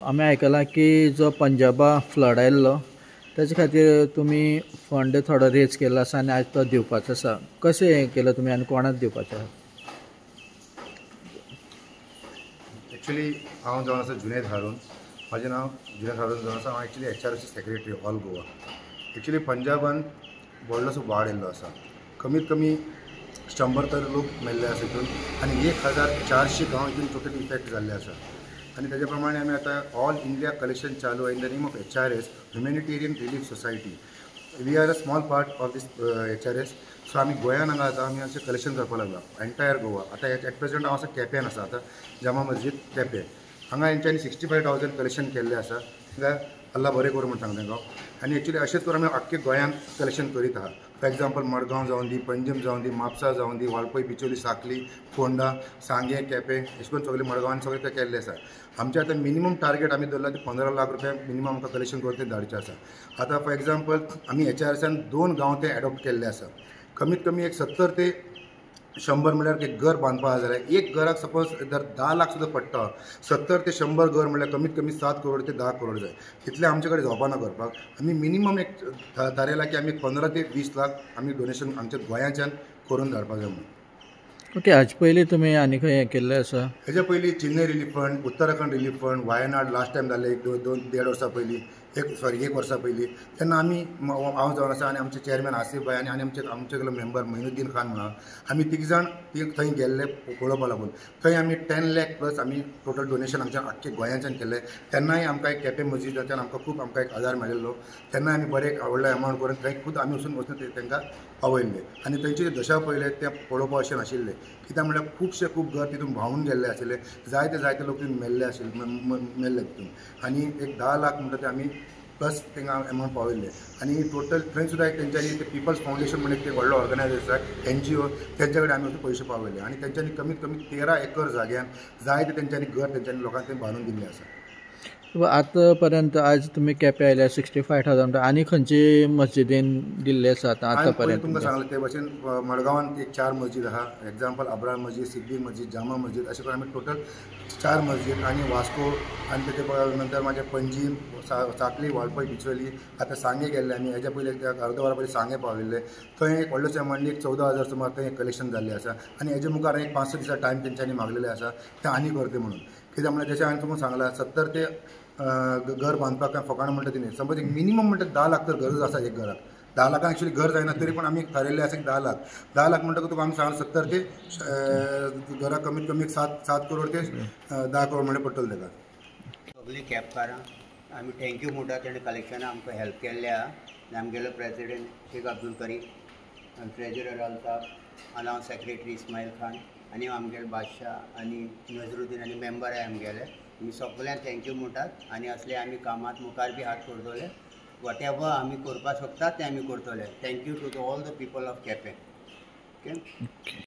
आम्ही आयकलां की जो पंजाबा फ्लड आयिल्लो ताचे खातीर तुमी फंड थोडो रेज केल्लो आसा आनी आयज तो दिवपाचो आसा. कशें हें केलं तुमी आनी कोणाक दिवपाचें आसा? एक्चुअली हांव जावन आसा जुनेद हारून. म्हाजें नांव जुनेद हारून जावन आसा. हांव actually HRC secretary all Goa. Actually पंजाबान व्हडलोसो वाड येयल्लो आसा. कमीत कमी 100 तर लोक मेल्ले आसा हितून आनी 1400 गांव हितून टोटली इफेक्ट जाल्ले आसा. आनी तेज्या प्रमाणे आमी आतां ऑल इंडिया कलेक्शन चालू आहा in the name of HRS humanitarian relief society. We are a small part of these HRS. So आमी गोंयान हांगा आतां आमी अशें कलेक्शन करपाक लागला एंटायर गोवा. आतां एट प्रेझेंट हांव आसा केप्यान आसा आतां जामा मस्जीद केपें. हांगा हेंच्यांनी 65,000 कलेक्शन केल्लें आसा. अल्ला बरें करूं म्हण सांगता हांव. आनी एक्चुअली अशेंच करून आमी आख्खे गोंयान कलेक्शन करीत आहा. फॉर एग्जाम्पल मडगांव जावं दी, पंजीम जावं दी, म्हापसा जावं दी, वाळपय, बिचोली, सांखली, फोंडा, सांगे, केपें अशें करून सगळे मडगांवान सगळे ते केल्ले आसा. आमचे आतां मिनिमम टार्गेट आमी दवरला ते 15 लाख रुपया मिनिमम आमकां कलेक्शन करून ते धाडचें आसा. आतां फॉर एग्जाम्पल आमी HRSन 2 गांव ते एडॉप्ट केल्ले आसा. कमीत कमी एक 70 ते 100 म्हळ्यार एक घर बांदपा आहा जाल्यार एक घराक सपोज जर 10 लाख सुद्दां पडटा 70 ते 100 घर म्हळ्यार कमीत कमी 7 करोड ते 10 करोड जाय. इतलें आमचे कडेन जावपा ना करपाक. आमी मिनिमम एक थारायला की आमी 15 ते 20 लाख आमी डोनेशन आमच्या गोंयाच्यान करून धाडपाक जाय म्हणून. ओके, हाचे पयलीं तुमी आनी खंय हें केल्लें आसा? हेज्या पयलीं Chennai relief fund, Uttarakhand relief fund, Wayanad last time जाल्ले एक 2-1.5 वर्सां पयलीं, एक वर्सा पयलीं. तेन्ना आमी हांव जावन आसा आनी आमचे चेअरमॅन आसिफ भाई आनी आमचे मेंबर मोइनुद्दीन खान म्हणून आमी तीग जाण थंय गेल्ले पळोवपा लागून. थंय आमी 10 लाख प्लस आमी टोटल डोनेशन आमच्या आख्खे गोंयाच्यान केल्लें. तेन्नाय आमकां एक केपें मस्जिदाच्यान आमकां खूब आमकां एक आदार मेळिल्लो. तेन्ना आमी बरें व्हडलो एमावंट करून थंय खूब आमी वचून तांकां पावयल्ले आनी थंयचे दशा पळयले ते पळोवपा अशें नाशिल्ले. कित्याक म्हळ्यार खूब घर तितून व्हांवून गेल्ले आशिल्ले. जायते लोक तितून मेल्ले आशिल्ले मेल्ले तितून आनी एक 10 लाख म्हणटा ते आमी प्लस तांकां एमावंट पावयल्ले. आनी टोटल थंय सुद्दां एक तेंच्यांनी ते पिपल्स फावंडेशन म्हणून एक व्हडलो ऑर्गनायजेशन आसा NGO तेंच्या कडेन आमी पयशे पावयले आनी तेंच्यांनी कमीत कमी 13 एकर जाग्यान जायते तेंच्यांनी घर तेंच्यांनी लोकांक थंय बांदून दिल्लें आसा. आतां पर्यंत आज तुमी केपें आयल्या 65,000 आनी खंयची मस्जिदीन दिल्ले आसात आतां पर्यंत? तुमकां सांगलें ते भशेन मडगांवान एक 4 मस्जीद आहा. एग्जाम्पल अब्राहम मस्जीद, सिद्दीक मस्जीद, जामा मस्जीद अशें करून आमी टोटल 4 मस्जीद आनी वास्को आनी तेजे नंतर मागीर पंजीम, सांखली, वाळपय, बिचोली आतां सांगे गेल्ले आमी. हेज्या पयलीं अर्द वरा पयलीं सांगे पावयल्ले. थंय एक व्हडलेशें एमावंट 14,000 सुमार थंय कलेक्शन जाल्लें आसा आनी हेजे मुखार एक 5-6 दिसा टायम तेंच्यांनी मागलेले आसा ते आनी करते म्हणून. कित्याक म्हळ्यार जशें हांवें तुमकां सांगलां 70 ते घर बांदपाक काय फकाणां म्हणटा ती न्ही. समज एक मिनिमम म्हणटा 10 लाख तर गरज आसा एक घराक. 10 लाखान एक्चुअली घर जायना तरी पूण आमी थारायल्ले आसा की 10 लाख. 10 लाख म्हणटकूच तुका आमी सांगला 70 ते घराक कमीत कमी 7 करोड ते 10 करोड म्हणल्यार पडटले ताका. सगळीं केपकारां आमी थँक्यू म्हणटा. तेणें कलेक्शनाक आमकां हेल्प केल्ले आहा. आमगेलो president Sheikh Abdul Karim, treasurer Altaf आनी हांव सेक्रेटरी इस्माईल खान आनी आमगेले बादशाह आनी नजरुद्दीन आनी मेंबर आहाय आमगेले. आमी सगळ्यांक थँक्यू म्हणटात आनी असले आमी कामात मुखार बी हात करतले. वॉट एवर आमी करपाक शकतात ते आमी करतले. Thank you to all the people of Quepem. Okay.